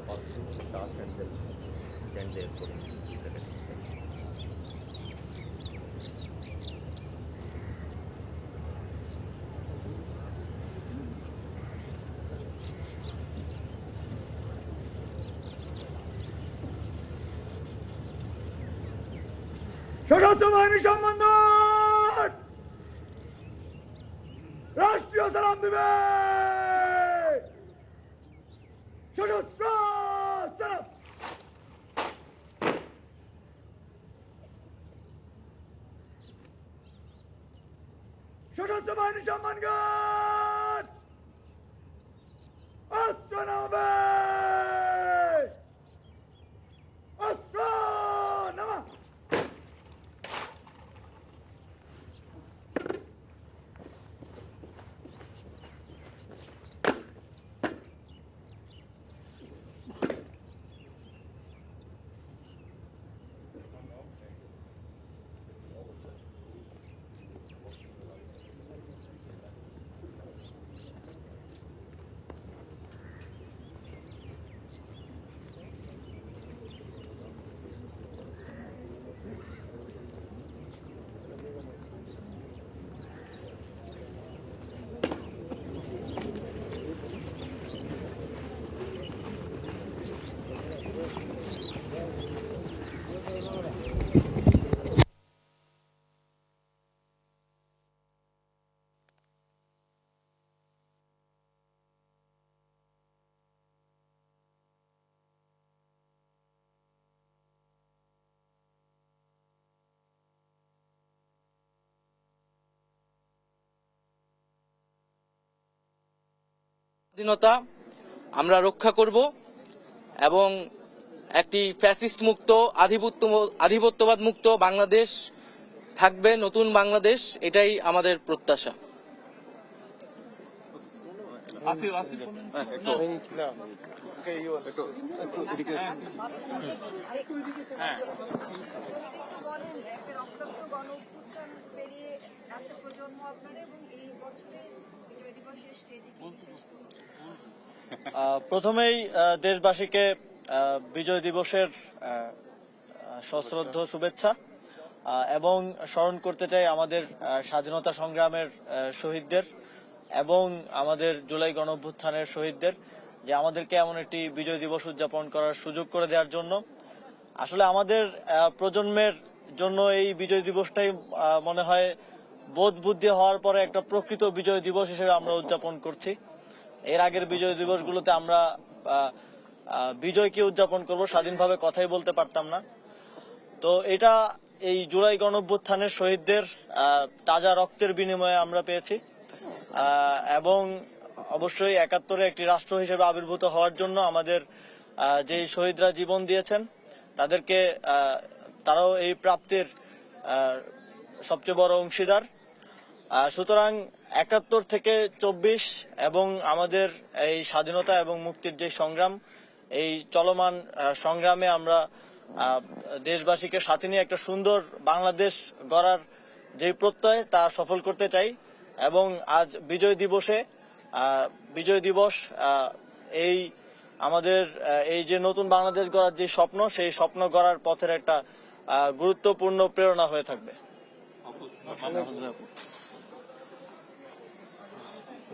all things start and then therefore the rest. সশস্ত্র বাহিনী সম্বন্ধন রাষ্ট্রীয় সালাম দিবে সশস্ত্র সালাম। সশস্ত্র বাহিনী সম্মানগণ অস্ত্র নামাবে অস্ত্র নামা। স্বাধীনতা আমরা রক্ষা করব এবং একটি ফ্যাসিস্ট মুক্ত আধিপত্যবাদ মুক্ত বাংলাদেশ থাকবে, নতুন বাংলাদেশ, এটাই আমাদের প্রত্যাশা। প্রথমেই দেশবাসীকে বিজয় দিবসের সশ্রদ্ধ শুভেচ্ছা এবং স্মরণ করতে চাই আমাদের স্বাধীনতা সংগ্রামের শহীদদের এবং আমাদের জুলাই গণঅভ্যুত্থানের শহীদদের, যে আমাদেরকে এমন একটি বিজয় দিবস উদযাপন করার সুযোগ করে দেওয়ার জন্য। আসলে আমাদের প্রজন্মের জন্য এই বিজয় দিবসটাই মনে হয় বোধ বুদ্ধি হওয়ার পরে একটা প্রকৃত বিজয় দিবস হিসেবে আমরা উদযাপন করছি। এর আগের বিজয় দিবসগুলোতে আমরা বিজয়কে উদযাপন করব, স্বাধীনভাবে কথাই বলতে পারতাম না। তো এটা এই জুলাই গণঅভ্যুত্থানের শহীদদের তাজা রক্তের বিনিময়ে আমরা পেয়েছি এবং অবশ্যই ৭১-এ একটি রাষ্ট্র হিসেবে আবির্ভূত হওয়ার জন্য আমাদের যে শহীদরা জীবন দিয়েছেন তাদেরকে তারাও এই প্রাপ্তির সবচেয়ে বড় অংশীদার। সুতরাং ৭১ থেকে ২৪ এবং আমাদের এই স্বাধীনতা এবং মুক্তির যে সংগ্রাম, এই চলমান সংগ্রামে আমরা দেশবাসীকে সাথে নিয়ে একটা সুন্দর বাংলাদেশ গড়ার যে প্রত্যয় তা সফল করতে চাই এবং আজ বিজয় দিবস এই আমাদের এই যে নতুন বাংলাদেশ গড়ার যে স্বপ্ন, সেই স্বপ্ন গড়ার পথের একটা গুরুত্বপূর্ণ প্রেরণা হয়ে থাকবে।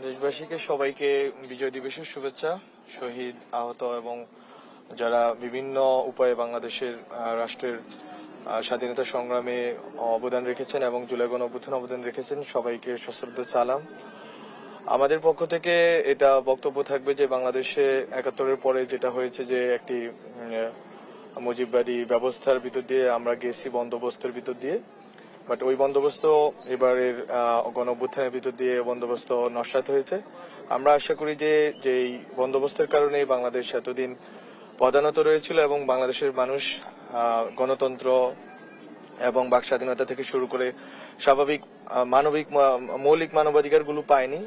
দেশবাসীকে সবাইকে বিজয় দিবসের শুভেচ্ছা। শহীদ, আহত এবং যারা বিভিন্ন উপায়ে বাংলাদেশের রাষ্ট্রের স্বাধীনতা সংগ্রামে অবদান রেখেছেন এবং জুলাই গণঅভ্যুত্থানে অবদান রেখেছেন সবাইকে সশ্রদ্ধ সালাম। আমাদের পক্ষ থেকে এটা বক্তব্য থাকবে যে বাংলাদেশে ৭১-এর পরে যেটা হয়েছে যে একটি মুজিববাদী ব্যবস্থার ভিতর দিয়ে আমরা গেছি, বন্দোবস্তের ভিতর দিয়ে, বাট ওই বন্দোবস্ত এবারের গণঅভ্যুত্থানের ভিতর দিয়ে বন্দোবস্ত নস্যাৎ হয়েছে। আমরা আশা করি যে যেই বন্দোবস্তের কারণে বাংলাদেশ এতদিন পদানত রয়েছিল এবং বাংলাদেশের মানুষ গণতন্ত্র এবং বাক স্বাধীনতা থেকে শুরু করে স্বাভাবিক মৌলিক মানবাধিকারগুলো পায়নি,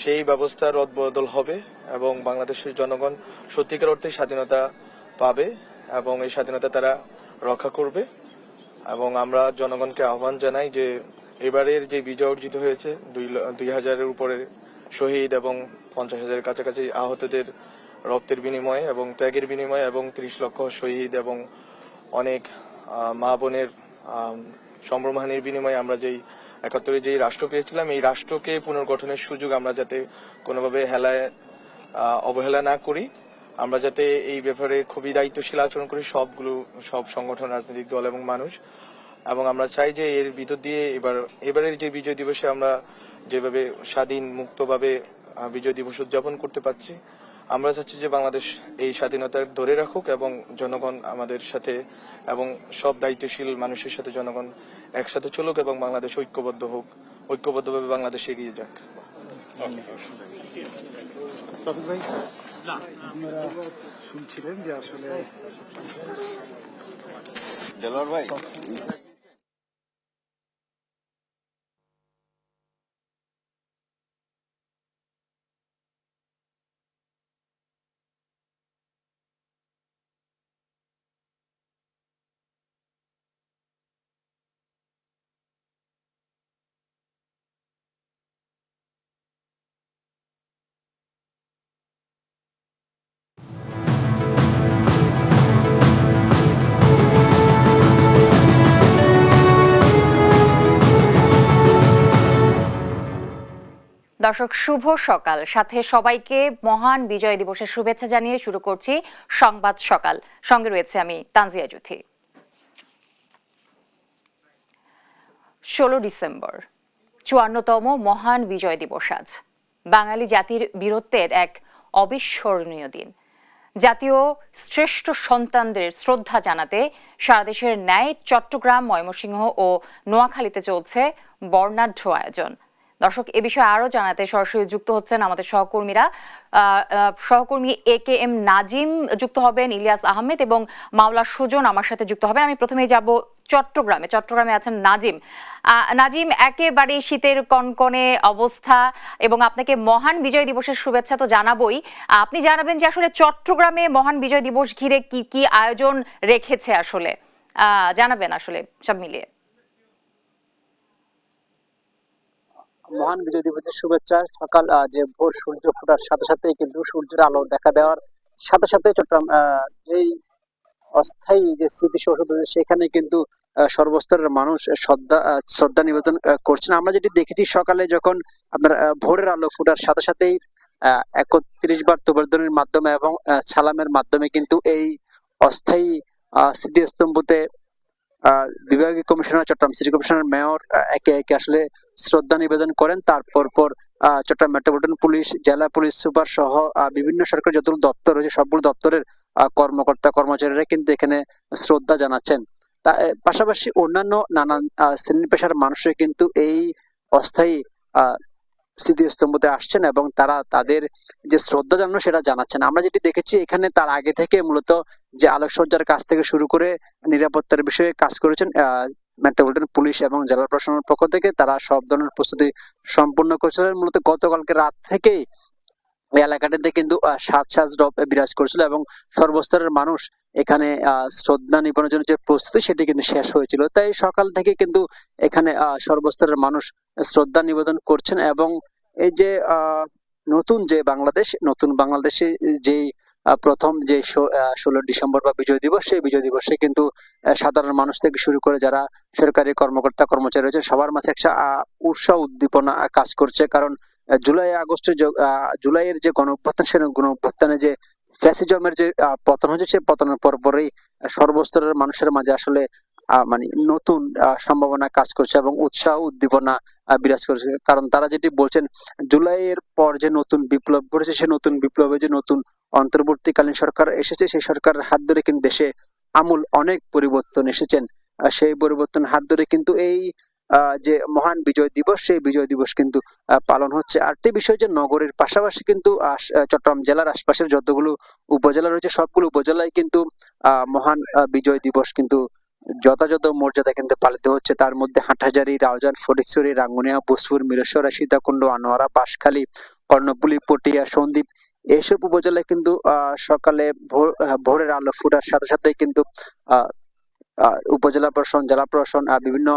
সেই ব্যবস্থার রদবদল হবে এবং বাংলাদেশের জনগণ সত্যিকার অর্থে স্বাধীনতা পাবে এবং এই স্বাধীনতা তারা রক্ষা করবে। এবং আমরা জনগণকে আহ্বান জানাই যে এবারের যে বিজয় অর্জিত হয়েছে ২,০০০-এর উপরে শহীদ এবং ৫০,০০০-এর কাছাকাছি আহতদের রক্তের বিনিময়ে এবং ত্যাগের বিনিময়ে এবং 30 লক্ষ শহীদ এবং অনেক মা বোনের সম্ভ্রমহানির বিনিময়ে আমরা যেই 71 যেই রাষ্ট্র পেয়েছিলাম, এই রাষ্ট্রকে পুনর্গঠনের সুযোগ আমরা যাতে কোনোভাবে অবহেলা না করি, আমরা যাতে এই ব্যাপারে খুবই দায়িত্বশীল আচরণ করি সব সংগঠন, রাজনৈতিক দল এবং মানুষ। এবং আমরা চাই যে এর ভিতর দিয়ে এবারের যে বিজয় দিবসে আমরা যেভাবে স্বাধীন মুক্তভাবে বিজয় দিবস উদযাপন করতে পারছি, আমরা চাচ্ছি যে বাংলাদেশ এই স্বাধীনতা ধরে রাখুক এবং জনগণ আমাদের সাথে এবং সব দায়িত্বশীল মানুষের সাথে জনগণ একসাথে চলুক এবং বাংলাদেশ ঐক্যবদ্ধ হোক, ঐক্যবদ্ধভাবে বাংলাদেশ এগিয়ে যাক। আপনারা শুনছিলেন যে আসলে দর্শক শুভ সকাল, সাথে সবাইকে মহান বিজয় দিবসের শুভেচ্ছা জানিয়ে শুরু করছি সংবাদ সকাল। সঙ্গে রয়েছে আমি তানজিয়া জুথি। 16 ডিসেম্বর 54তম মহান বিজয় দিবস। আজ বাঙালি জাতির বীরত্বের এক অবিস্মরণীয় দিন। জাতীয় শ্রেষ্ঠ সন্তানদের শ্রদ্ধা জানাতে সারা দেশের ন্যায় চট্টগ্রাম, ময়মনসিংহ ও নোয়াখালীতে চলছে বর্ণাঢ্য আয়োজন। দর্শক, এ বিষয়ে আরো জানাতে সরাসরি যুক্ত হচ্ছেন আমাদের সহকর্মীরা। সহকর্মী AKM নাজিম যুক্ত হবেন, ইলিয়াস আহমেদ এবং মাওলা সুজন আমার সাথে যুক্ত হবেন। আমি প্রথমেই যাব চট্টগ্রামে আছেন নাজিম। নাজিম, একেবারে শীতের কনকনে অবস্থা এবং আপনাকে মহান বিজয় দিবসের শুভেচ্ছা তো জানাবোই। আপনি জানাবেন যে আসলে চট্টগ্রামে মহান বিজয় দিবস ঘিরে কি কি আয়োজন রেখেছে, আসলে জানাবেন আসলে সব মিলিয়ে। মহান বিজয় দিবসের শুভেচ্ছা। সকাল যে ভোর সূর্য ফোটার সাথে সাথে কিন্তু সূর্যের আলো দেখা দেওয়ার সাথে সাথে চট্টগ্রাম যেই অস্থায়ী যে স্মৃতি সৌধ, সেখানে কিন্তু সর্বস্তরের মানুষ শ্রদ্ধা নিবেদন করছেন। আমরা যেটি দেখেছি সকালে যখন আপনার ভোরের আলো ফোটার সাথে সাথেই 31 বার তোবরধ্বনির মাধ্যমে এবং সালামের মাধ্যমে কিন্তু এই অস্থায়ী স্মৃতিস্তম্ভতে বিভাগীয় commissioner, Chittagong city commissioner, mayor একে একে আসলে শ্রদ্ধা নিবেদন করেন। তারপর চট্টগ্রাম মেট্রোপলিটন পুলিশ, জেলা পুলিশ সুপার সহ বিভিন্ন সরকারি যতগুলো দপ্তর রয়েছে সবগুলো দপ্তরের কর্মকর্তা কর্মচারীরা কিন্তু এখানে শ্রদ্ধা জানাচ্ছেন। পাশাপাশি অন্যান্য নানান শ্রেণী পেশার মানুষের কিন্তু এই অস্থায়ী স্মৃতিস্তম্ভতে আসছেন এবং তারা তাদের যে শ্রদ্ধা জানানো সেটা জানাচ্ছেন। আমরা যেটি দেখেছি এখানে তার আগে থেকে মূলত যে আলোকসজ্জার কাজ থেকে শুরু করে নিরাপত্তার বিষয়ে কাজ করেছেন মেট্রোপলিটন পুলিশ এবং জেলা প্রশাসনের পক্ষ থেকে। তারা সব ধরনের প্রস্তুতি সম্পূর্ণ করেছিলেন। মূলত গতকালকে রাত থেকেই এই এলাকাটিতে কিন্তু সাজ রব বিরাজ করছিল এবং সর্বস্তরের মানুষ এখানে শ্রদ্ধা নিবেদনের জন্য যে প্রস্তুতি সেটি কিন্তু শেষ হয়েছিল। তাই সকাল থেকে কিন্তু এখানে সর্বস্তরের মানুষ শ্রদ্ধা নিবেদন করছেন এবং এই যে নতুন বাংলাদেশে যে প্রথম যে 16 ডিসেম্বর বা বিজয় দিবস, সেই বিজয় দিবসে কিন্তু সাধারণ মানুষ থেকে শুরু করে যারা সরকারি কর্মকর্তা কর্মচারী রয়েছে সবার মাঝে একটা উৎসাহ উদ্দীপনা কাজ করছে। কারণ জুলাইয়ের যে গণঅভ্যুত্থান, সেই গণঅভ্যুত্থানে যে ফ্যাসিজমের যে পতন হয়েছে, সেই পতনের পরপরই সর্বস্তরের মানুষের মাঝে আসলে মানে নতুন সম্ভাবনা কাজ করছে এবং উৎসাহ উদ্দীপনা বিরাজ করছে। কারণ তারা যেটি বলছেন, জুলাইয়ের পর যে নতুন বিপ্লব ঘটেছে, সেই নতুন বিপ্লবে যে নতুন অন্তর্বর্তীকালীন সরকার এসেছে, সেই সরকারের হাত ধরে কিন্তু দেশে আমূল অনেক পরিবর্তন এসেছেন। সেই পরিবর্তন হাত ধরে কিন্তু এই যে মহান বিজয় দিবস, সেই বিজয় দিবস কিন্তু পালন হচ্ছে। আরেকটি বিষয় যে নগরের পাশাপাশি কিন্তু চট্টগ্রাম জেলার আশপাশের যতগুলো উপজেলা রয়েছে সবগুলো উপজেলায় কিন্তু মহান বিজয় দিবস কিন্তু যথাযথ মর্যাদা কিন্তু পালিত হচ্ছে। তার মধ্যে হাটহাজারী, রাউজান, ফটিকছড়ি, রাঙ্গুনিয়া, বুসফুর, মিরেশ্বরা, সীতাকুণ্ড, আনোয়ারা, বাঁশখালী, কর্ণফুলী, পটিয়া, সন্দ্বীপ এইসব উপজেলায় কিন্তু সকালে ভোরের আলো ফোটার সাথে সাথে কিন্তু উপজেলা প্রশাসন, জেলা প্রশাসন, বিভিন্ন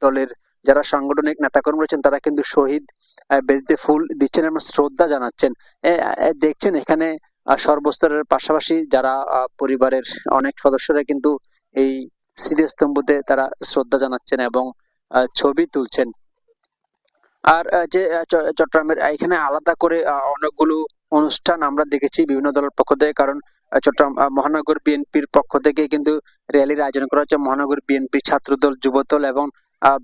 দলের যারা সাংগঠনিক নেতাকর্মী রয়েছেন তারা কিন্তু শহীদ বেদিতে ফুল দিচ্ছেন এবং শ্রদ্ধা জানাচ্ছেন। দেখছেন এখানে সর্বস্তরের পাশাপাশি যারা পরিবারের অনেক সদস্যরা কিন্তু এই স্মৃতিস্তম্ভতে তারা শ্রদ্ধা জানাচ্ছেন এবং ছবি তুলছেন। আর যে চট্টগ্রামের এখানে আলাদা করে অনেকগুলো অনুষ্ঠান আমরা দেখেছি বিভিন্ন দলের পক্ষ থেকে, কারণ চট্টগ্রাম মহানগর বিএনপির পক্ষ থেকে কিন্তু র্যালির আয়োজন করা হচ্ছে। মহানগর বিএনপি, ছাত্রদল, যুবদল এবং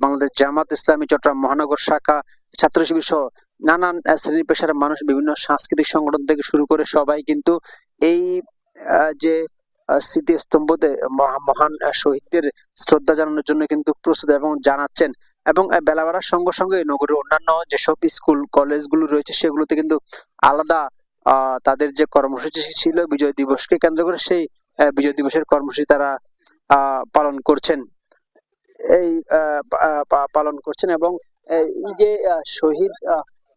বাংলাদেশ জামাত ইসলামী চট্টগ্রাম মহানগর শাখা, ছাত্র শিবির সহ নানান শ্রেণী পেশার মানুষ, বিভিন্ন সাংস্কৃতিক সংগঠন থেকে শুরু করে সবাই কিন্তু এই যে স্মৃতিস্তম্ভতে মহান শহীদদের শ্রদ্ধা জানানোর জন্য কিন্তু প্রস্তুত এবং জানাচ্ছেন। এবং বেলা বাড়ার সঙ্গে সঙ্গে নগরের অন্যান্য যেসব স্কুল কলেজগুলো রয়েছে সেগুলোতে কিন্তু আলাদা তাদের যে কর্মসূচি ছিল বিজয় দিবসকে কেন্দ্র করে, সেই বিজয় দিবসের কর্মসূচি তারা পালন করছেন পালন করছেন। এবং এই যে শহীদ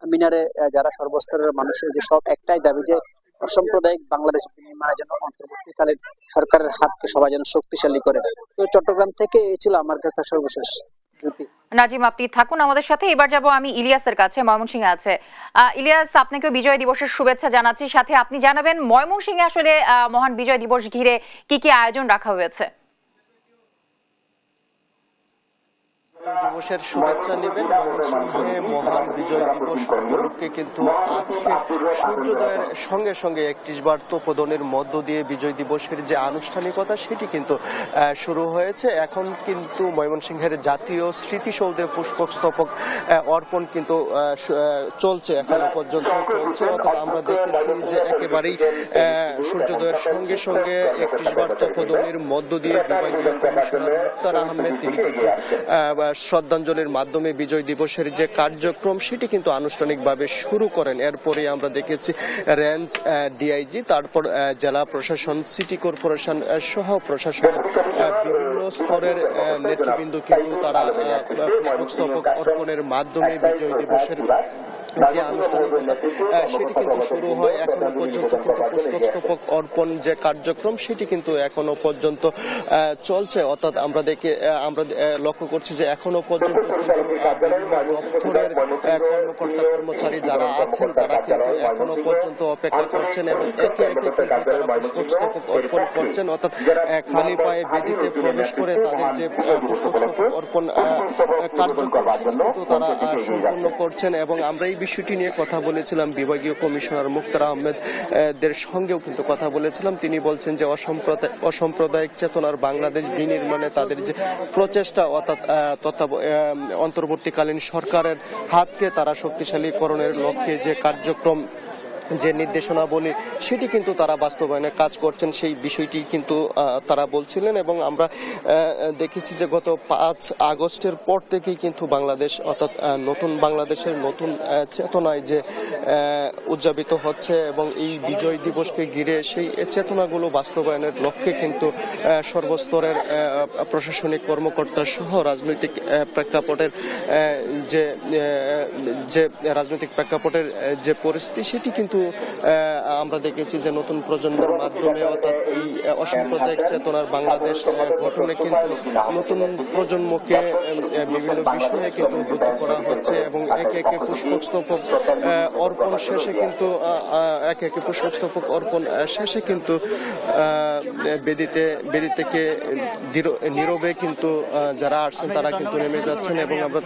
মিনারে যারা সর্বস্তরের মানুষের যে সব একটাই দাবি যে অসাম্প্রদায়িক বাংলাদেশ নির্মাণের জন্য অন্তর্বর্তীকালীন সরকারের হাতকে সবাই যেন শক্তিশালী করে। তো চট্টগ্রাম থেকে এই ছিল আমার কাছে সর্বশেষ। নাজিম, আপনি থাকুন আমাদের সাথে। এবার যাব আমি ইলিয়াসের কাছে, ময়মনসিংহে আছে। ইলিয়াস, আপনাকে বিজয় দিবসের শুভেচ্ছা জানাচ্ছি। সাথে আপনি জানাবেন ময়মনসিংহে আসলে মহান বিজয় দিবস ঘিরে কি কি আয়োজন রাখা হয়েছে? দিবসের শুভেচ্ছা নেবেন। ময়মনসিংহে মহান বিজয় দিবস উপলক্ষে কিন্তু আজকে সূর্যোদয়ের সঙ্গে সঙ্গে 31 বার তোপদনের মধ্য দিয়ে বিজয় দিবসের যে আনুষ্ঠানিকতা সেটি কিন্তু শুরু হয়েছে। এখন কিন্তু ময়মনসিংহের জাতীয় স্মৃতিসৌধে পুষ্পস্তবক অর্পণ কিন্তু চলছে, এখনো পর্যন্ত চলছে। অর্থাৎ আমরা দেখেছি যে একেবারেই সূর্যোদয়ের সঙ্গে সঙ্গে 31 বার তোপদনের মধ্য দিয়ে বিভাগীয় কমিশনার মুক্তার আহমেদ তিনি কিন্তু শ্রদ্ধাঞ্জলির মাধ্যমে বিজয় দিবসের যে কার্যক্রম সেটি কিন্তু আনুষ্ঠানিকভাবে শুরু করেন। এরপরে আমরা দেখেছি রেঞ্জ ডিআইজি, তারপর জেলা প্রশাসন, সিটি কর্পোরেশন সহ প্রশাসনের বিভিন্ন স্তরের নেতৃবৃন্দ কিন্তু তারা পুষ্পস্তবক অর্পণের মাধ্যমে বিজয় দিবসের যে আনুষ্ঠানিকতা সেটি কিন্তু শুরু হয়। এখনো পর্যন্ত কিন্তু পুষ্পস্তবক অর্পণ যে কার্যক্রম সেটি কিন্তু এখনো পর্যন্ত চলছে। অর্থাৎ আমরা লক্ষ্য করছি যে এখনো পর্যন্ত দপ্তরের কর্মকর্তা কর্মচারী যারা আছেন তারা কিন্তু এখনো পর্যন্ত অপেক্ষা করছেন এবং একে একে কিন্তু তারা পুষ্পস্তবক অর্পণ করছেন। অর্থাৎ খালি পায়ে বেদিতে প্রবেশ করে তাদের যে পুষ্পস্তবক অর্পণ কার্যক্রম সেটি কিন্তু তারা সম্পূর্ণ করছেন। এবং আমরা এই বিষয়টি নিয়ে কথা বলেছিলাম বিভাগীয় কমিশনার মুক্তার আহমেদ দের সঙ্গেও কিন্তু কথা বলেছিলাম। তিনি বলছেন যে অসাম্প্রদায়িক চেতনার বাংলাদেশ বিনির্মাণে তাদের যে প্রচেষ্টা, অর্থাৎ অন্তর্বর্তীকালীন সরকারের হাতকে তারা শক্তিশালীকরণের লক্ষ্যে যে কার্যক্রম, যে নির্দেশনাবলী সেটি কিন্তু তারা বাস্তবায়নে কাজ করছেন, সেই বিষয়টি কিন্তু তারা বলছিলেন। এবং আমরা দেখেছি যে গত 5 আগস্টের পর থেকেই কিন্তু বাংলাদেশ, অর্থাৎ নতুন বাংলাদেশের নতুন চেতনায় যে উদযাপিত হচ্ছে এবং এই বিজয় দিবসকে ঘিরে সেই চেতনাগুলো বাস্তবায়নের লক্ষ্যে কিন্তু সর্বস্তরের প্রশাসনিক কর্মকর্তা সহ রাজনৈতিক প্রেক্ষাপটের যে রাজনৈতিক প্রেক্ষাপটের যে পরিস্থিতি সেটি কিন্তু আমরা দেখেছি যে নতুন প্রজন্মের মাধ্যমে, অর্থাৎ এই অসাম্প্রদায়িক চেতনার বাংলাদেশ গঠনে কিন্তু নতুন প্রজন্মকে বিভিন্ন বিষয়ে কিন্তু উদ্বুদ্ধ করা হচ্ছে এবং একে একে পুষ্পস্তবক অর্পণ শেষে কিন্তু বেদি থেকে নীরবে কিন্তু যারা আসছেন তারা কিন্তু নেমে যাচ্ছেন। এবং আমরা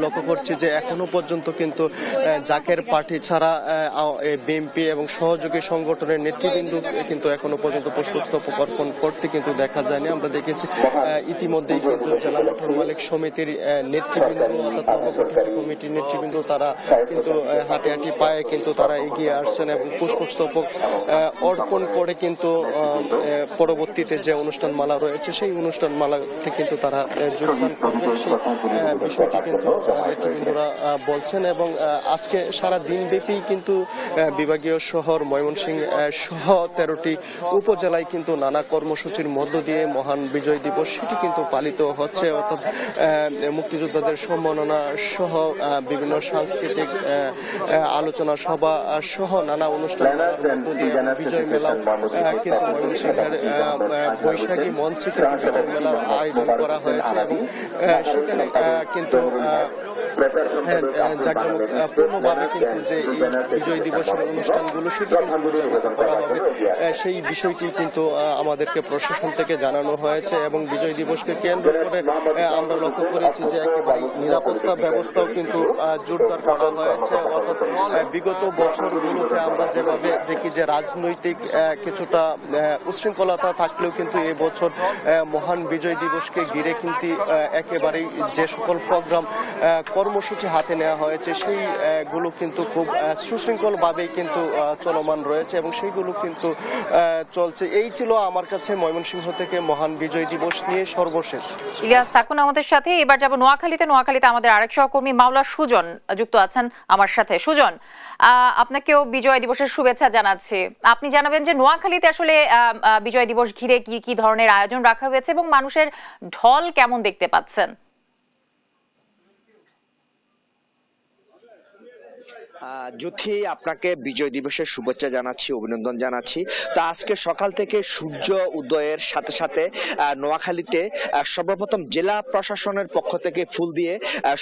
লক্ষ্য করছি যে এখনো পর্যন্ত কিন্তু জাকের পার্টি ছাড়া বিএনপি এবং সহযোগী সংগঠনের নেতৃবৃন্দ কিন্তু এখনো পর্যন্ত পুষ্পস্তবক অর্পণ করতে কিন্তু দেখা যায়নি। আমরা দেখেছি ইতিমধ্যেই কিন্তু জেলা মোটর মালিক সমিতির নেতৃবৃন্দ, অর্থাৎ নবগঠিত কমিটির নেতৃবৃন্দ তারা কিন্তু হাঁটি পায়ে কিন্তু তারা এগিয়ে আসছেন এবং পুষ্পস্তবক অর্পণ করে কিন্তু পরবর্তীতে যে অনুষ্ঠানমালা রয়েছে সেই অনুষ্ঠানমালাতে কিন্তু তারা যোগদান করবেন, সেই বিষয়টি কিন্তু নেতৃবৃন্দরা বলছেন। এবং আজকে সারা দিনব্যাপী কিন্তু বিভাগীয় শহর ময়মনসিংহ সহ 13টি উপজেলায় কিন্তু নানা কর্মসূচির মধ্য দিয়ে মহান বিজয় দিবস সেটি কিন্তু পালিত হচ্ছে। অর্থাৎ মুক্তিযোদ্ধাদের সম্মাননা সহ বিভিন্ন সাংস্কৃতিক আলোচনা সভা সহ নানা অনুষ্ঠানের মধ্য দিয়ে বিজয় মেলাও কিন্তু ময়মনসিংহের বৈশাখী মঞ্চে বিজয় মেলার আয়োজন করা হয়েছে এবং সেখানে কিন্তু জাঁকজমকপূর্ণভাবে কিন্তু যে এই বিজয় দিবসের অনুষ্ঠানগুলো সেটি কিন্তু উদযাপিত করা হবে, সেই বিষয়টি কিন্তু আমাদেরকে প্রশাসন থেকে জানানো হয়েছে। এবং বিজয় দিবসকে কেন্দ্র করে আমরা লক্ষ্য করেছি যে একেবারে নিরাপত্তা ব্যবস্থাও কিন্তু জোরদার করা হয়েছে। অর্থাৎ বিগত বছরগুলোতে আমরা যেভাবে দেখি যে রাজনৈতিক কিছুটা উশৃঙ্খলতা থাকলেও কিন্তু এবছর মহান বিজয় দিবসকে ঘিরে কিন্তু একেবারেই যে সকল প্রোগ্রাম কর্মসূচি হাতে নেওয়া হয়েছে সেইগুলো কিন্তু খুব সুশৃঙ্খলভাবেই কিন্তু চলমান রয়েছে এবং সেইগুলো কিন্তু চলছে। এই ছিল আমার কাছে ময়মনসিংহ থেকে মহান বিজয় দিবস নিয়ে সর্বশেষ। ইলিয়াস থাকুন আমাদের সাথে। এবার যাব নোয়াখালীতে। নোয়াখালীতে আমাদের আরেক সহকর্মী মাওলা সুজন যুক্ত আছেন আমার সাথে। সুজন, আপনাকেও বিজয় দিবসের শুভেচ্ছা জানাচ্ছি। আপনি জানাবেন যে নোয়াখালীতে আসলে বিজয় দিবস ঘিরে কি কি ধরনের আয়োজন রাখা হয়েছে এবং মানুষের ঢল কেমন দেখতে পাচ্ছেন? জ্যোতি, আপনাকে বিজয় দিবসের শুভেচ্ছা জানাচ্ছি, অভিনন্দন জানাচ্ছি। তো আজকে সকাল থেকে সূর্য উদয়ের সাথে সাথে নোয়াখালীতে সর্বপ্রথম জেলা প্রশাসনের পক্ষ থেকে ফুল দিয়ে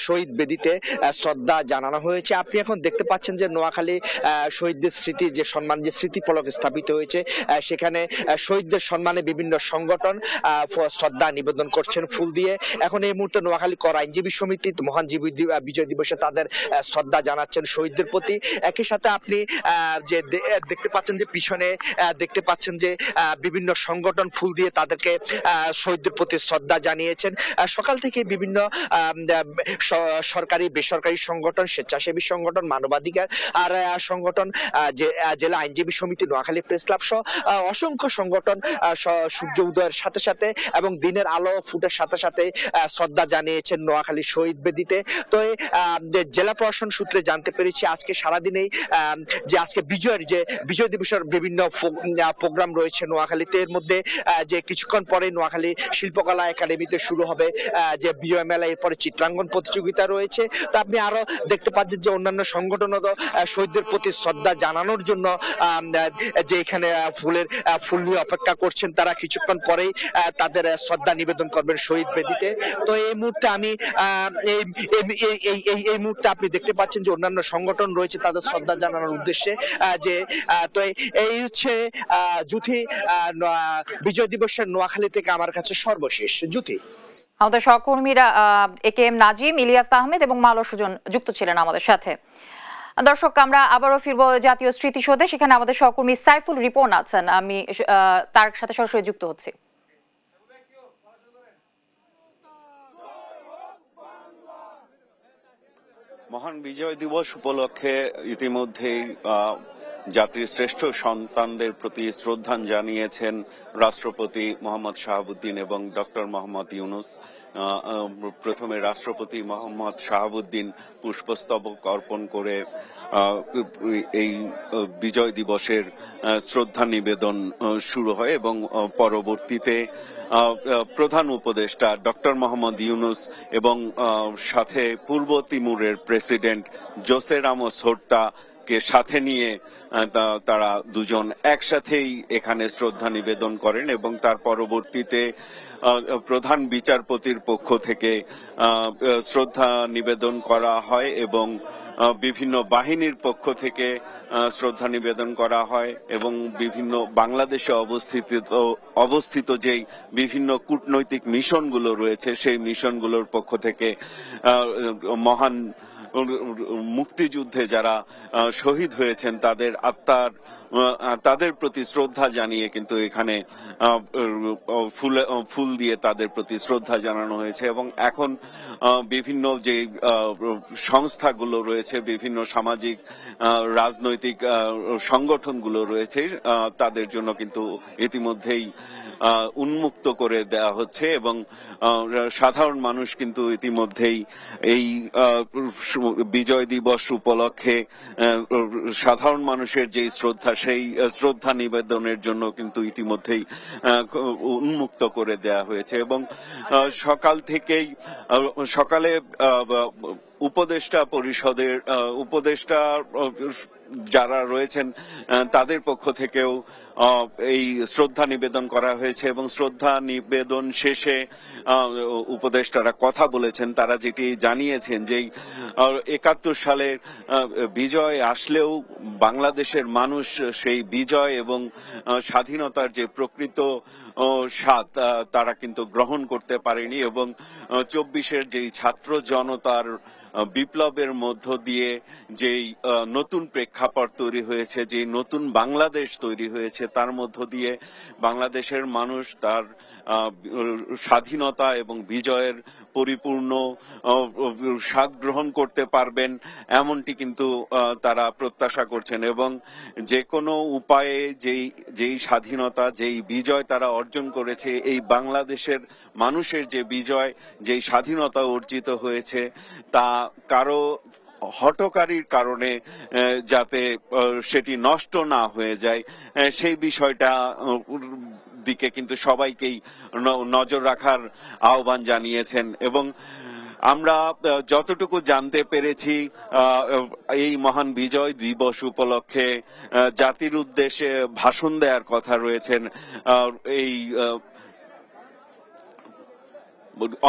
শহীদ বেদিতে শ্রদ্ধা জানানো হয়েছে। আপনি এখন দেখতে পাচ্ছেন যে নোয়াখালী শহীদদের স্মৃতি যে সম্মান যে স্মৃতিফলক স্থাপিত হয়েছে, সেখানে শহীদদের সম্মানে বিভিন্ন সংগঠন শ্রদ্ধা নিবেদন করছেন ফুল দিয়ে। এখন এই মুহূর্তে নোয়াখালী কর আইনজীবী সমিতি মহান বিজয় দিবসে তাদের শ্রদ্ধা জানাচ্ছেন শহীদদের প্রতি। একই সাথে আপনি যে দেখতে পাচ্ছেন যে পিছনে দেখতে পাচ্ছেন যে বিভিন্ন সংগঠন ফুল দিয়ে তাদেরকে শহীদদের প্রতি শ্রদ্ধা জানিয়েছেন। সকাল থেকে বিভিন্ন সরকারি বেসরকারি সংগঠন, স্বেচ্ছাসেবী সংগঠন, মানবাধিকার আর সংগঠন, জেলা আইনজীবী সমিতি, নোয়াখালী প্রেস ক্লাব সহ অসংখ্য সংগঠন সূর্য উদয়ের সাথে সাথে এবং দিনের আলো ফুটের সাথে সাথে শ্রদ্ধা জানিয়েছেন নোয়াখালী শহীদ বেদিতে। তো জেলা প্রশাসন সূত্রে জানতে পেরেছি আজকে সারাদিনেই যে আজকে বিজয় দিবসের বিভিন্ন প্রোগ্রাম রয়েছে নোয়াখালীতে। এর মধ্যে যে কিছুক্ষণ পরে নোয়াখালী শিল্পকলা একাডেমিতে শুরু হবে যে বিজয় মেলা, এরপরে চিত্রাঙ্কন প্রতিযোগিতা রয়েছে। তো আপনি আরো দেখতে পাচ্ছেন যে অন্যান্য সংগঠনও শহীদদের প্রতি শ্রদ্ধা জানানোর জন্য যে এখানে ফুল নিয়ে অপেক্ষা করছেন। তারা কিছুক্ষণ পরেই তাদের শ্রদ্ধা নিবেদন করবেন শহীদ বেদিতে। তো এই মুহূর্তে আমি এই মুহূর্তে আপনি দেখতে পাচ্ছেন যে অন্যান্য সংগঠন রয়েছে তাদের শ্রদ্ধা জানানোর উদ্দেশ্যে যে তো এই হচ্ছে জ্যোতি বিজয় দিবসের নোয়াখালী থেকে আমার কাছে সর্বশেষ। জ্যোতি, আমাদের সহকর্মীরা একেএম নাজিম, ইলিয়াস আহমেদ এবং মাওলা সুজন যুক্ত ছিলেন আমাদের সাথে। দর্শক, আমরা আবারও ফিরবো জাতীয় স্মৃতিসৌধে। সেখানে আমাদের সহকর্মী সাইফুল রিপন আছেন, আমি তার সাথে সরাসরি যুক্ত হচ্ছি। মহান বিজয় দিবস উপলক্ষে ইতিমধ্যেই জাতির শ্রেষ্ঠ সন্তানদের প্রতি শ্রদ্ধা জানিয়েছেন রাষ্ট্রপতি মোহাম্মদ শাহাবুদ্দিন এবং ডক্টর মোহাম্মদ ইউনূস। প্রথমে রাষ্ট্রপতি মোহাম্মদ শাহাবুদ্দিন পুষ্পস্তবক অর্পণ করে এই বিজয় দিবসের শ্রদ্ধা নিবেদন শুরু হয় এবং পরবর্তীতে প্রধান উপদেষ্টা ডক্টর মোহাম্মদ ইউনূস এবং সাথে পূর্ব তিমুরের প্রেসিডেন্ট জোসে রামোস হোর্তা কে সাথে নিয়ে তারা দুজন একসাথেই এখানে শ্রদ্ধা নিবেদন করেন এবং তার পরবর্তীতে প্রধান বিচারপতির পক্ষ থেকে শ্রদ্ধা নিবেদন করা হয় এবং বিভিন্ন বাহিনীর পক্ষ থেকে শ্রদ্ধা নিবেদন করা হয় এবং বিভিন্ন বাংলাদেশে অবস্থিত যেই বিভিন্ন কূটনৈতিক মিশনগুলো রয়েছে সেই মিশনগুলোর পক্ষ থেকে মহান মুক্তিযুদ্ধে যারা শহীদ হয়েছেন তাদের আত্মার তাদের প্রতি শ্রদ্ধা জানিয়ে কিন্তু এখানে ফুল দিয়ে তাদের প্রতি শ্রদ্ধা জানানো হয়েছে এবং এখন বিভিন্ন যে সংস্থাগুলো রয়েছে, বিভিন্ন সামাজিক রাজনৈতিক সংগঠনগুলো রয়েছে তাদের জন্য কিন্তু ইতিমধ্যেই উন্মুক্ত করে দেওয়া হচ্ছে এবং সাধারণ মানুষ কিন্তু ইতিমধ্যেই এই বিজয় দিবস উপলক্ষে সাধারণ মানুষের যে শ্রদ্ধা সেই শ্রদ্ধা নিবেদনের জন্য কিন্তু ইতিমধ্যেই উন্মুক্ত করে দেওয়া হয়েছে এবং সকালে উপদেষ্টা পরিষদের উপদেষ্টা যারা রয়েছেন তাদের পক্ষ থেকেও এই শ্রদ্ধা নিবেদন করা হয়েছে এবং শ্রদ্ধা নিবেদন শেষে উপদেষ্টারা কথা বলেছেন। তারা যেটি জানিয়েছেন যে ৭১ সালের বিজয় আসলেও বাংলাদেশের মানুষ সেই বিজয় এবং স্বাধীনতার যে প্রকৃত স্বাদ তারা কিন্তু গ্রহণ করতে পারেনি এবং ২৪-এর যেই ছাত্র জনতার বিপ্লবের মধ্য দিয়ে যেই নতুন প্রেক্ষাপট তৈরি হয়েছে, যে নতুন বাংলাদেশ তৈরি হয়েছে, তার মধ্য দিয়ে বাংলাদেশের মানুষ তার স্বাধীনতা এবং বিজয়ের পরিপূর্ণ স্বাদ গ্রহণ করতে পারবেন এমনটি কিন্তু তারা প্রত্যাশা করছেন এবং যে কোনো উপায়ে যেই স্বাধীনতা, যেই বিজয় তারা অর্জন করেছে, এই বাংলাদেশের মানুষের যে বিজয়, যেই স্বাধীনতা অর্জিত হয়েছে, তা কারো হঠকারীর কারণে যাতে সেটি নষ্ট না হয়ে যায় সেই বিষয়টা দিকে কিন্তু সবাইকেই নজর রাখার আহ্বান জানিয়েছেন। এবং আমরা যতটুকু জানতে পেরেছি এই মহান বিজয় দিবস উপলক্ষে জাতির উদ্দেশ্যে ভাষণ দেওয়ার কথা রয়েছেন এই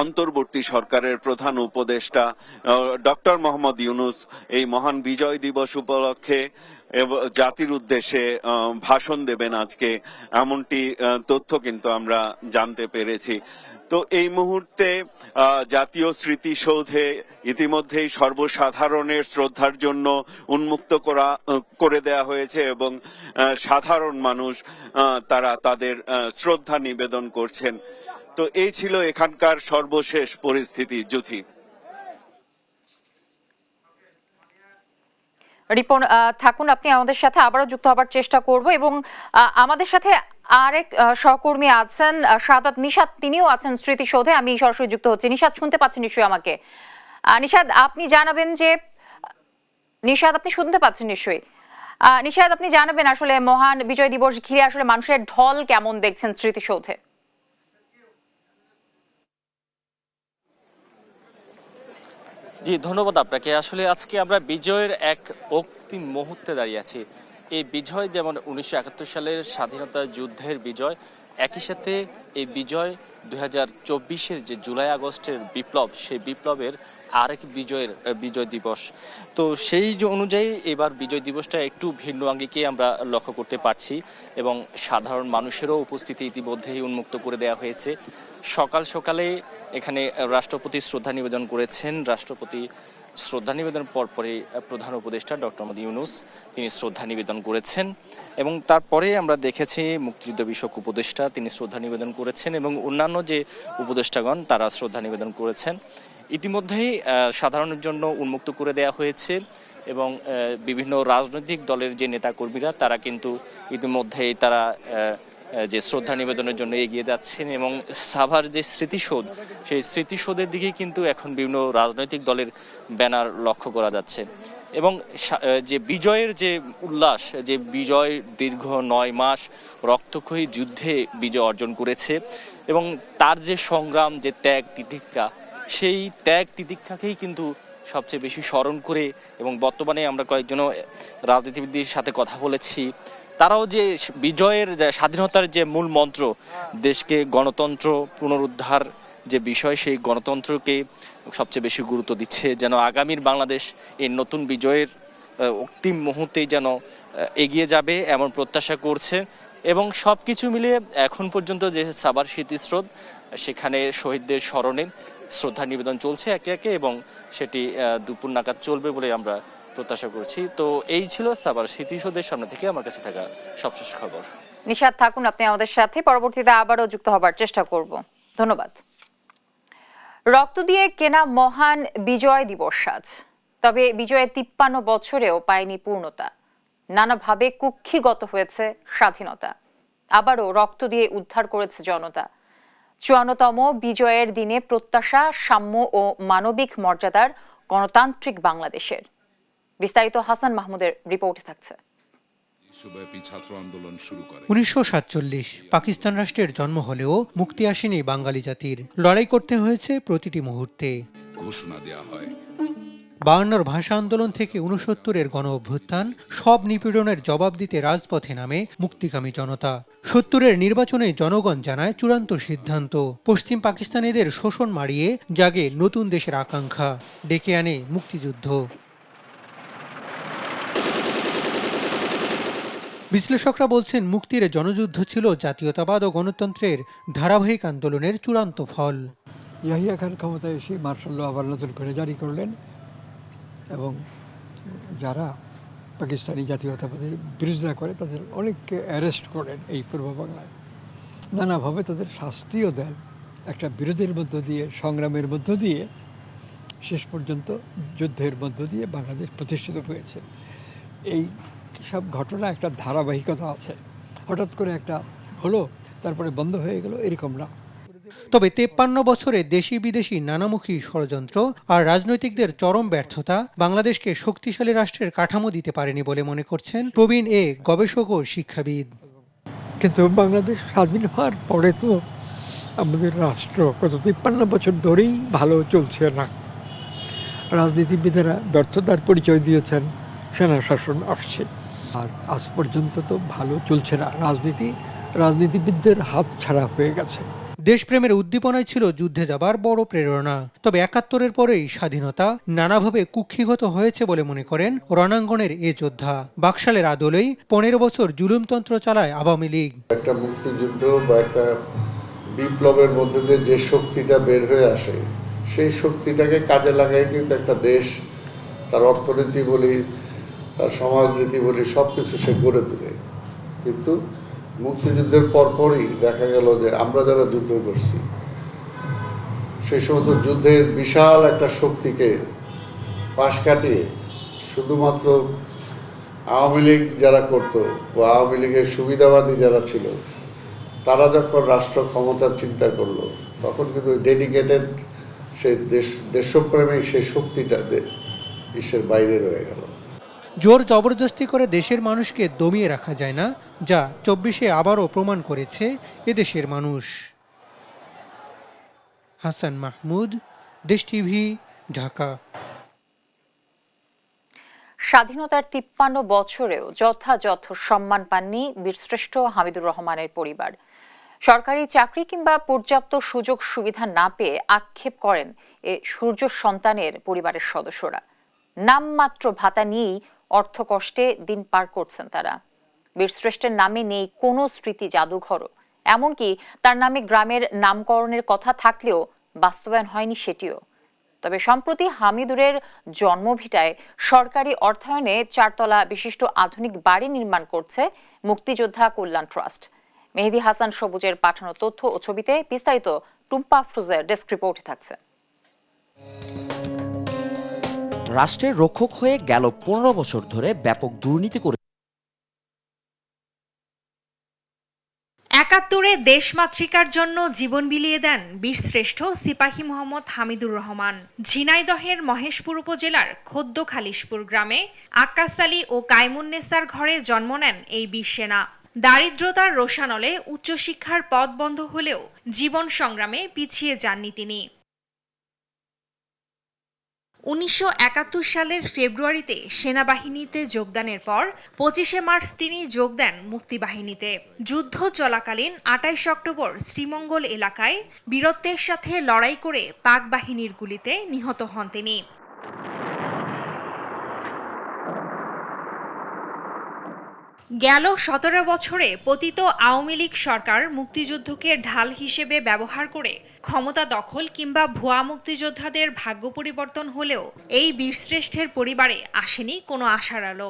অন্তর্বর্তী সরকারের প্রধান উপদেষ্টা ডক্টর মোহাম্মদ ইউনূস এই মহান বিজয় দিবস উপলক্ষে জাতির উদ্দেশ্যে ভাষণ দেবেন আজকে, এমনটি তথ্য কিন্তু আমরা জানতে পেরেছি। তো এই মুহূর্তে জাতীয় স্মৃতিসৌধে ইতিমধ্যেই সর্বসাধারণের শ্রদ্ধার জন্য উন্মুক্ত করে দেয়া হয়েছে এবং সাধারণ মানুষ তারা তাদের শ্রদ্ধা নিবেদন করছেন। তো এই ছিল এখানকার সর্বশেষ পরিস্থিতি। জ্যোতি, রিপন থাকুন, আপনি আমাদের সাথে আবারও যুক্ত হবার চেষ্টা করব এবং আমাদের সাথে আরেক সহকর্মী আছেন শাহাদাত নিশাত, তিনিও আছেন স্মৃতিসৌধে। আমি সরাসরি যুক্ত হচ্ছি। নিশাত, শুনতে পাচ্ছেন নিশ্চয়ই আমাকে? নিশাত, আপনি জানাবেন যে নিশাত আপনি শুনতে পাচ্ছেন নিশ্চয়ই? নিশাত, আপনি জানাবেন আসলে মহান বিজয় দিবস ঘিরে আসলে মানুষের ঢল কেমন দেখছেন স্মৃতিসৌধে? জি, ধন্যবাদ আপনাকে। আসলে আজকে আমরা বিজয়ের এক অন্তিম মুহূর্তে দাঁড়িয়ে আছি। এই বিজয় যেমন ১৯৭১ সালের স্বাধীনতা যুদ্ধের বিজয়, একই সাথে এই বিজয় ২০২৪-এর যে জুলাই আগস্টের বিপ্লব, সেই বিপ্লবের আরেক বিজয় দিবস। তো সেই অনুযায়ী এবার বিজয় দিবসটা একটু ভিন্ন আঙ্গিকে আমরা লক্ষ্য করতে পারছি এবং সাধারণ মানুষেরও উপস্থিতি ইতিমধ্যেই উন্মুক্ত করে দেওয়া হয়েছে। সকাল সকালে এখানে রাষ্ট্রপতি শ্রদ্ধা নিবেদন করেছেন। রাষ্ট্রপতি শ্রদ্ধা নিবেদন পরপরই প্রধান উপদেষ্টা ডক্টর মোহাম্মদ ইউনূস তিনি শ্রদ্ধা নিবেদন করেছেন এবং তারপরে আমরা দেখেছি মুক্তিযুদ্ধ বিষয়ক উপদেষ্টা তিনি শ্রদ্ধা নিবেদন করেছেন এবং অন্যান্য যে উপদেষ্টাগণ তারা শ্রদ্ধা নিবেদন করেছেন। ইতিমধ্যেই সাধারণের জন্য উন্মুক্ত করে দেওয়া হয়েছে এবং বিভিন্ন রাজনৈতিক দলের যে নেতাকর্মীরা তারা কিন্তু ইতিমধ্যেই তারা যে শ্রদ্ধা নিবেদনের জন্য এগিয়ে যাচ্ছেন এবং সাভার যে স্মৃতিসৌধ, সেই স্মৃতিসৌধের দিকে কিন্তু এখন বিভিন্ন রাজনৈতিক দলের ব্যানার লক্ষ্য করা যাচ্ছে এবং যে বিজয়ের যে উল্লাস, যে বিজয় দীর্ঘ ৯ মাস রক্তক্ষয়ী যুদ্ধে বিজয় অর্জন করেছে এবং তার যে সংগ্রাম, যে ত্যাগ তিতিক্ষা, সেই ত্যাগ তিতিক্ষাকেই কিন্তু সবচেয়ে বেশি স্মরণ করে এবং বর্তমানে আমরা কয়েকজন রাজনীতিবিদদের সাথে কথা বলেছি, তারাও যে বিজয়ের স্বাধীনতার যে মূল মন্ত্র, দেশকে গণতন্ত্র পুনরুদ্ধার যে বিষয়, সেই গণতন্ত্রকে সবচেয়ে বেশি গুরুত্ব দিচ্ছে, যেন আগামীর বাংলাদেশ এই নতুন বিজয়ের অন্তিম মুহূর্তেই যেন এগিয়ে যাবে এমন প্রত্যাশা করছে। এবং সব কিছু মিলিয়ে এখন পর্যন্ত যে সাভার স্মৃতিসৌধ, সেখানে শহীদদের স্মরণে শ্রদ্ধা নিবেদন চলছে একে একে এবং সেটি দুপুর নাগাদ চলবে বলে আমরা প্রত্যাশা করছি। তো এই ছিল সাভার স্মৃতিসৌধের সামনে থেকে আমার কাছে থাকা সবশেষ খবর। নিশাত থাকুন আপনি আমাদের সাথে, পরবর্তীতে আবারও যুক্ত হবার চেষ্টা করব। ধন্যবাদ। রক্ত দিয়ে কেনা মহান বিজয় দিবস আজ, তবে বিজয়ের ৫৩ বছরেও পায়নি পূর্ণতা। নানাভাবে কুক্ষিগত হয়েছে স্বাধীনতা, আবারও রক্ত দিয়ে উদ্ধার করেছে জনতা। ৫৪তম বিজয়ের দিনে প্রত্যাশা সাম্য ও মানবিক মর্যাদার গণতান্ত্রিক বাংলাদেশের। বিস্তারিত হাসান মাহমুদের রিপোর্টে থাকছে। ১৯৪৭ পাকিস্তান রাষ্ট্রের জন্ম হলেও মুক্তি আসেনি বাঙালি জাতির। লড়াই করতে হয়েছে প্রতিটি মুহূর্তে। ঘোষণা দেয়া হয় 52 ভাষা আন্দোলন থেকে 69-এর গণ অভ্যুত্থান, সব নিপীড়নের জবাব দিতে রাজপথে নামে মুক্তিকামী জনতা। 70-এর নির্বাচনে জনগণ জানায় চূড়ান্ত সিদ্ধান্ত। পশ্চিম পাকিস্তানিদের শোষণ মারিয়ে জাগে নতুন দেশের আকাঙ্ক্ষা, ডেকে আনে মুক্তিযুদ্ধ। বিশ্লেষকরা বলছেন, মুক্তির জনযুদ্ধ ছিল জাতীয়তাবাদ ও গণতন্ত্রের ধারাবাহিক আন্দোলনের চূড়ান্ত ফল। ইয়াহিয়া খান ক্ষমতায় এসে মার্শাল ল আবার নতুন করে জারি করলেন এবং যারা পাকিস্তানি জাতীয়তাবাদের বিরোধিতা করে তাদের অনেককে অ্যারেস্ট করেন এই পূর্ব বাংলায়, নানাভাবে তাদের শাস্তিও দেন। একটা বিরোধের মধ্য দিয়ে, সংগ্রামের মধ্য দিয়ে, শেষ পর্যন্ত যুদ্ধের মধ্য দিয়ে বাংলাদেশ প্রতিষ্ঠিত হয়েছে। এই সব ঘটনা একটা ধারাবাহিকতা আছে। হঠাৎ করে একটা হলো, তারপরে বন্ধ হয়ে গেল, এরকম না। তবে 53 বছরে দেশি বিদেশি নানামুখী ষড়যন্ত্র আর রাজনৈতিকদের চরম ব্যর্থতা বাংলাদেশকে শক্তিশালী রাষ্ট্রের কাঠামো দিতে পারেনি বলে মনে করছেন প্রবীণ এ গবেষক ও শিক্ষাবিদ। কিন্তু বাংলাদেশ স্বাধীন হওয়ার পরে তো আমাদের রাষ্ট্র গত 53 বছর ধরেই ভালো চলছে না। রাজনীতিবিদেরা ব্যর্থতার পরিচয় দিয়েছেন, সেনা শাসন আসছে, আর আজ পর্যন্ত তো ভালো চলছে না। রাজনীতিবিদদের হাত ছাড়া হয়ে গেছে। দেশপ্রেমের উদ্দীপনায় ছিল যুদ্ধে যাবার বড় প্রেরণা। তবে 71-এর পরেই স্বাধীনতা নানাভাবে কুক্ষিগত হয়েছে বলে মনে করেন রণাঙ্গনের এ যোদ্ধা। বাকশালের আদলেই 15 বছর জুলুমতন্ত্র চালায় আওয়ামী লীগ। একটা মুক্তিযুদ্ধ বা একটা বিপ্লবের মধ্যে দিয়ে যে শক্তিটা বের হয়ে আসে, সেই শক্তিটাকে কাজে লাগায় কিন্তু একটা দেশ তার অর্থনীতি বলি, তার সমাজনীতি বলি, সবকিছু সে গড়ে তোলে। কিন্তু মুক্তিযুদ্ধের পরপরই দেখা গেল যে আমরা যারা যুদ্ধ করছি, সেই সমস্ত যুদ্ধের বিশাল একটা শক্তিকে পাশ কাটিয়ে শুধুমাত্র আওয়ামী লীগ যারা করত বা আওয়ামী লীগের সুবিধাবাদী যারা ছিল, তারা যখন রাষ্ট্র ক্ষমতার চিন্তা করলো, তখন কিন্তু ডেডিকেটেড সেই দেশপ্রেমিক সেই শক্তিটা বিশ্বের বাইরে রয়ে গেল। জোর জবরদস্তি করে দেশের মানুষকে দমিয়ে রাখা যায় না, যা 24-এ আবারও প্রমাণ করেছে এদেশের মানুষ। হাসান মাহমুদ, দেশ টিভি, ঢাকা। স্বাধীনতার 53 বছরেও যথাযথ সম্মান পাননি বীরশ্রেষ্ঠ হামিদুর রহমানের পরিবার। সরকারি চাকরি কিংবা পর্যাপ্ত সুযোগ সুবিধা না পেয়ে আক্ষেপ করেন এ সূর্য সন্তানের পরিবারের সদস্যরা। নামমাত্র ভাতা নিয়েই অর্থকষ্টে দিন পার করছেন তারা। বীরশ্রেষ্ঠের নামে নেই কোনো স্মৃতি জাদুঘরও, এমনকি তার নামে গ্রামের নামকরণের কথা থাকলেও বাস্তবায়ন হয়নি সেটিও। তবে সম্প্রতি হামিদুরের জন্মভিটায় সরকারি অর্থায়নে 4 তলা বিশিষ্ট আধুনিক বাড়ি নির্মাণ করছে মুক্তিযোদ্ধা কল্যাণ ট্রাস্ট। মেহেদী হাসান সবুজের পাঠানো তথ্য ও ছবিতে বিস্তারিত টুম্পা আফরোজের ডেস্ক রিপোর্টে থাকছে। রাষ্ট্রের রক্ষক হয়ে গেল 15 বছর ধরে ব্যাপক দুর্নীতি করে 71-এ দেশমাতৃকার জন্য জীবন বিলিয়ে দেন বীরশ্রেষ্ঠ সিপাহী মোহাম্মদ হামিদুর রহমান। ঝিনাইদহের মহেশপুর উপজেলার খোদ্দ খালিশপুর গ্রামে আক্কাস আলী ও কাইমুন্নেসার ঘরে জন্ম নেন এই বীর সেনা। দারিদ্রতার রোষানলে উচ্চশিক্ষার পথ বন্ধ হলেও জীবন সংগ্রামে পিছিয়ে যাননি তিনি। 1971 সালের ফেব্রুয়ারিতে সেনাবাহিনীতে যোগদানের পর 25শে মার্চ তিনি যোগ দেন মুক্তিবাহিনীতে। যুদ্ধ চলাকালীন 28 অক্টোবর শ্রীমঙ্গল এলাকায় বীরত্বের সাথে লড়াই করে পাক বাহিনীর গুলিতে নিহত হন তিনি। গেল 17 বছরে পতিত আওয়ামী লীগ সরকার মুক্তিযুদ্ধকে ঢাল হিসেবে ব্যবহার করে ক্ষমতা দখল কিংবা ভুয়া মুক্তিযোদ্ধাদের ভাগ্য পরিবর্তন হলেও এই বীরশ্রেষ্ঠের পরিবারে আসেনি কোনো আশার আলো।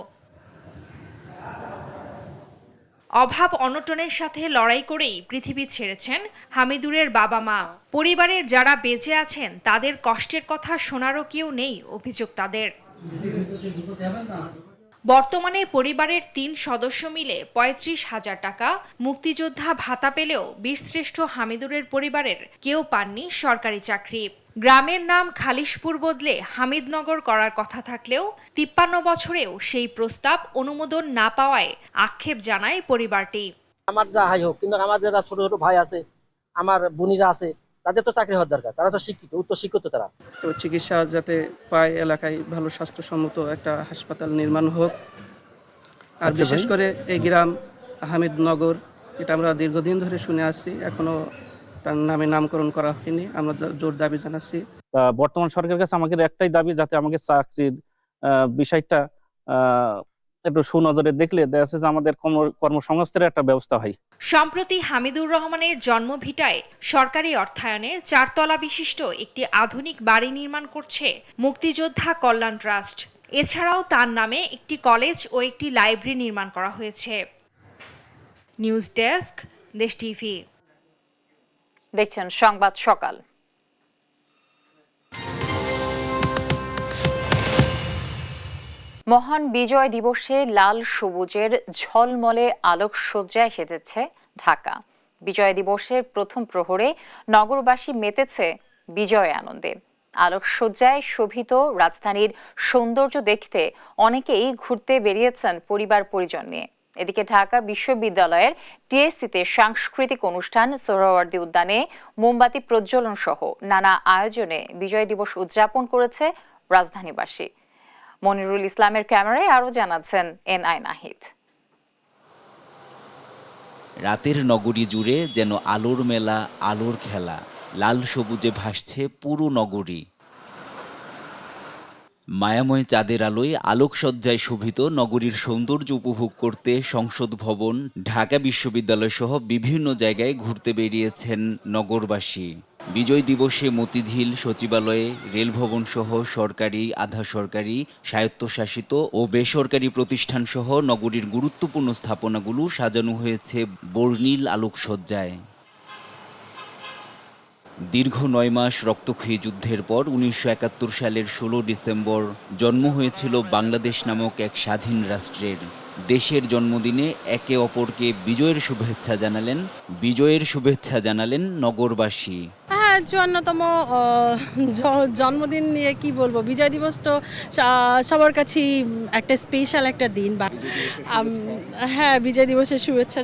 অভাব অনটনের সাথে লড়াই করেই পৃথিবী ছেড়েছেন হামিদুরের বাবা মা। পরিবারের যারা বেঁচে আছেন তাদের কষ্টের কথা শোনারও কেউ নেই অভিযোগ তাদের। বর্তমানে পরিবারের 3 সদস্য মিলে 35,000 টাকা মুক্তিযোদ্ধা ভাতা পেলেও বীরশ্রেষ্ঠ হামিদুরের পরিবারের কেউ পাননি সরকারি চাকরি। গ্রামের নাম খালিশপুর বদলে হামিদনগর করার কথা থাকলেও 53 বছরেও সেই প্রস্তাব অনুমোদন না পাওয়ায় আক্ষেপ জানায় পরিবারটি। আমার যা হাই হোক, কিন্তু আমার যারা ছোট ছোট ভাই আছে, আমার বোনিরা আছে, তাদের তো চাকরি হওয়ার দরকার, তারা তো শিক্ষিত, উচ্চ শিক্ষিত তারা। তো চিকিৎসা যাতে পায়, এলাকায় ভালো স্বাস্থ্যসম্মত একটা হাসপাতাল নির্মাণ হোক। আর বিশেষ করে এই গ্রাম হামিদনগর, এটা আমরা দীর্ঘদিন ধরে শুনে আসছি, এখনো তার নামে নামকরণ করা হয়নি। আমরা জোর দাবি জানাচ্ছি। বর্তমান সরকারের কাছে আমাদের একটাই দাবি, যাতে আমাকে চাকরির বিষয়টা একটু সুনজরে দেখলে দেখা যাচ্ছে যে আমাদের কর্মসংস্থানের একটা ব্যবস্থা হয়। সম্প্রতি হামিদুর রহমানের জন্মভিটায় সরকারি অর্থায়নে 4 তলা বিশিষ্ট একটি আধুনিক বাড়ি নির্মাণ করছে মুক্তিযোদ্ধা কল্যাণ ট্রাস্ট। এছাড়াও তার নামে একটি কলেজ ও একটি লাইব্রেরি নির্মাণ করা হয়েছে। নিউজ ডেস্ক, দেশ টিভি। দেখছেন সংবাদ সকাল। মহান বিজয় দিবসে লাল সবুজের ঝলমলে আলোকসজ্জায় সেজেছে ঢাকা। বিজয় দিবসের প্রথম প্রহরে নগরবাসী মেতেছে বিজয় আনন্দে। আলোকসজ্জায় শোভিত রাজধানীর সৌন্দর্য দেখতে অনেকেই ঘুরতে বেরিয়েছেন পরিবার পরিজন নিয়ে। এদিকে ঢাকা বিশ্ববিদ্যালয়ের টিএসসিতে সাংস্কৃতিক অনুষ্ঠান, সোহরাওয়ার্দী উদ্যানে মোমবাতি প্রজ্বলন সহ নানা আয়োজনে বিজয় দিবস উদযাপন করেছে রাজধানীবাসী। মনিরুল ইসলামের ক্যামেরায় আরো জানাচ্ছেন এনআই নাহিদ। রাতের নগরী জুড়ে যেন আলোর মেলা, আলোর খেলা। লাল সবুজে ভাসছে পুরো নগরী। মায়াময় চাঁদের আলোয় আলোকসজ্জায় শোভিত নগরীর সৌন্দর্য উপভোগ করতে সংসদ ভবন, ঢাকা বিশ্ববিদ্যালয় সহ বিভিন্ন জায়গায় ঘুরতে বেরিয়েছেন নগরবাসী। বিজয় দিবসে মতিঝিল, সচিবালয়ে, রেলভবন সহ সরকারি, আধা সরকারি, স্বায়ত্তশাসিত ও বেসরকারি প্রতিষ্ঠান সহ নগরীর গুরুত্বপূর্ণ স্থাপনাগুলো সাজানো হয়েছে বর্ণিল আলোকসজ্জায়। দীর্ঘ 9 মাস রক্তক্ষয়ী যুদ্ধের পর 1971 সালের 16 ডিসেম্বর জন্ম হয়েছিল বাংলাদেশ নামক এক স্বাধীন রাষ্ট্রের। দেশের জন্মদিনে একে অপরকে বিজয়ের শুভেচ্ছা জানালেন নগরবাসী। হ্যাঁ, 54তম জন্মদিন নিয়ে কি বলবো, বিজয় দিবস তো সবার কাছেই একটা স্পেশাল একটা দিন। হ্যাঁ, বিজয় দিবসের শুভেচ্ছা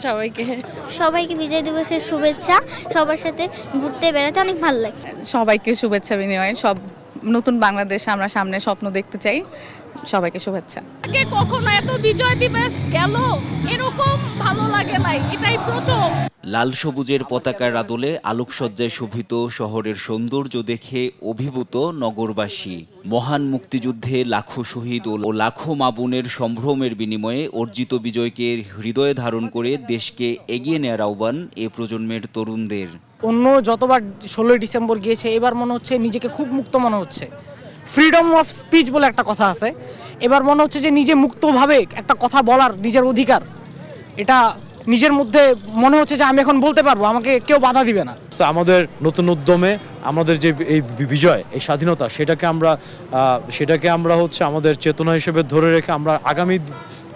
সবাইকে বিজয় দিবসের শুভেচ্ছা। সবার সাথে ঘুরতে বেড়াতে অনেক ভালো লাগছে। সবাইকে শুভেচ্ছা বিনিময়। সব নতুন বাংলাদেশ আমরা সামনে স্বপ্ন দেখতে চাই। সবাইকে শুভেচ্ছা। কখনো এত বিজয় দিবস গেল এরকম ভালো লাগে নাই, এটাই প্রথম। লাল সবুজের পতাকার আদলে আলোকসজ্জায় শোভিত শহরের সৌন্দর্য দেখে অভিভূত নগরবাসী। মহান মুক্তিযুদ্ধে লাখো শহীদ ও লাখো মা বোনের সম্ভ্রমের বিনিময়ে অর্জিত বিজয়কে হৃদয়ে ধারণ করে দেশকে এগিয়ে নেওয়ার আহ্বান এ প্রজন্মের তরুণদের। অন্য যতবার 16 ডিসেম্বর গিয়েছে, এবার মনে হচ্ছে নিজেকে খুব মুক্ত মনে হচ্ছে। ফ্রিডম অফ স্পিচ বলে একটা কথা আছে, এবার মনে হচ্ছে যে নিজে মুক্তভাবে একটা কথা বলার নিজের অধিকার, এটা নিজের মধ্যে মনে হচ্ছে যে আমি এখন বলতে পারবো, আমাকে কেউ বাধা দিবে না। আমাদের নতুন উদ্যমে আমাদের যে এই বিজয়, এই স্বাধীনতা, সেটাকে আমরা হচ্ছে আমাদের চেতনা হিসেবে ধরে রেখে আমরা আগামী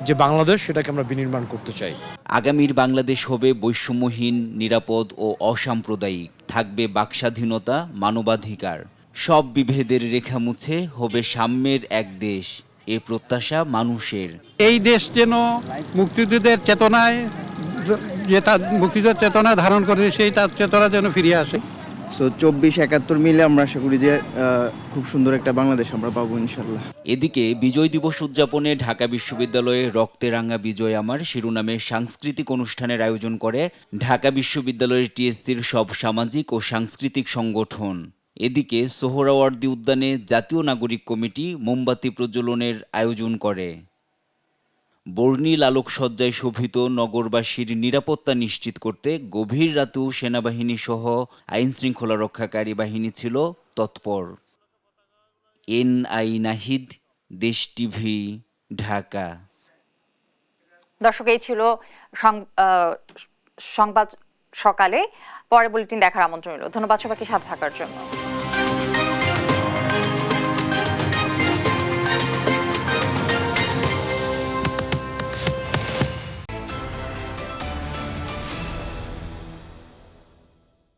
যে বাংলাদেশ, সেটাকে আমরা বিনির্মাণ করতে চাই। আগামীর বাংলাদেশ হবে বৈষম্যহীন, নিরাপদ ও অসাম্প্রদায়িক। থাকবে বাকস্বাধীনতা, মানবাধিকার। সব বিভেদের রেখা মুছে হবে সাম্যের এক দেশ, এ প্রত্যাশা মানুষের। এই দেশ যেন মুক্তিযুদ্ধের চেতনায়, মুক্তিযুদ্ধের চেতনা ধারণ করে, সেই তার চেতনা যেন ফিরে আসে। 24-71 মিলে আমরা আশা করি যে খুব সুন্দর একটা বাংলাদেশ আমরা পাবো ইনশাল্লাহ। এদিকে বিজয় দিবস উদযাপনে ঢাকা বিশ্ববিদ্যালয়ে রক্তে রাঙা বিজয় আমার শিরোনামে সাংস্কৃতিক অনুষ্ঠানের আয়োজন করে ঢাকা বিশ্ববিদ্যালয়ের টিএসসির সব সামাজিক ও সাংস্কৃতিক সংগঠন। এদিকে সোহরাওয়ার্দী উদ্যানে জাতীয় নাগরিক কমিটি মোমবাতি প্রজ্বলনের আয়োজন করে। বর্ণিল আলোকসজ্জায় শোভিত নগরবাসীর নিরাপত্তা নিশ্চিত করতে গভীর রাতেও সেনাবাহিনী সহ আইন শৃঙ্খলা রক্ষাকারী বাহিনী ছিল তৎপর। এনআই নাহিদ, দেশ টিভি, ঢাকা। দর্শক, এই ছিল সংবাদ সকালে। পরে বুলেটিন দেখার আমন্ত্রণ রইল। ধন্যবাদ সবাইকে সাথে থাকার জন্য।